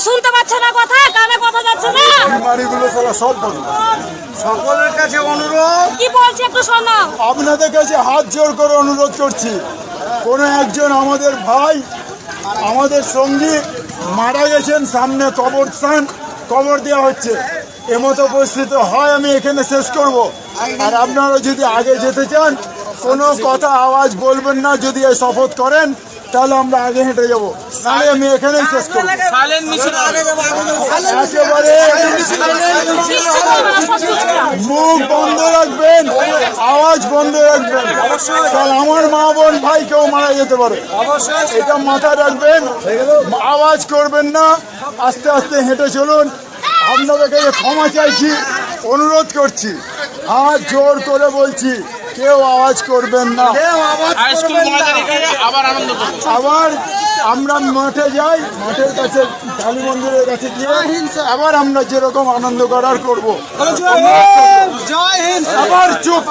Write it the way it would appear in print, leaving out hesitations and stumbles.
শুনতে পাচ্ছে না কথা, কানে কথা যাচ্ছে না। বাড়িগুলো সব বন্ধ। সকলের কাছে অনুরোধ, কি বলছি একটু শোনো। আপনাদের কাছে হাত জোর করে অনুরোধ করছি, কোনো একজন আমাদের ভাই, আমাদের সঙ্গী মারা গেছেন, সামনে কবরস্থান, কবর দেওয়া হচ্ছে, এমতো পরিস্থিতি হয় আমি এখানে শেষ করব। আর আপনারা যদি আগে যেতে চান কোনো কথা আওয়াজ বলবেন না, যদি এই শপথ করেন তাহলে আমরা আগে হেঁটে যাবো, নাহলে আমি এখানেই শেষ করবো। একেবারে মুখ বন্ধ রাখবেন, আওয়াজ বন্ধ রাখবেন, কারণ আমার মা বোন ভাই কেউ মারা যেতে পারে, এটা মাথায় রাখবেন। আওয়াজ করবেন না, আস্তে আস্তে হেঁটে চলুন। আপনাদের কাছে ক্ষমা চাইছি, অনুরোধ করছি, হাত জোর করে বলছি, কেউ আওয়াজ করবেন না। আবার আমরা মাঠে যাই, মাঠের কাছে কালী মন্দিরের কাছে গিয়ে আবার আমরা যেরকম আনন্দ করার করবো। আবার চুপ,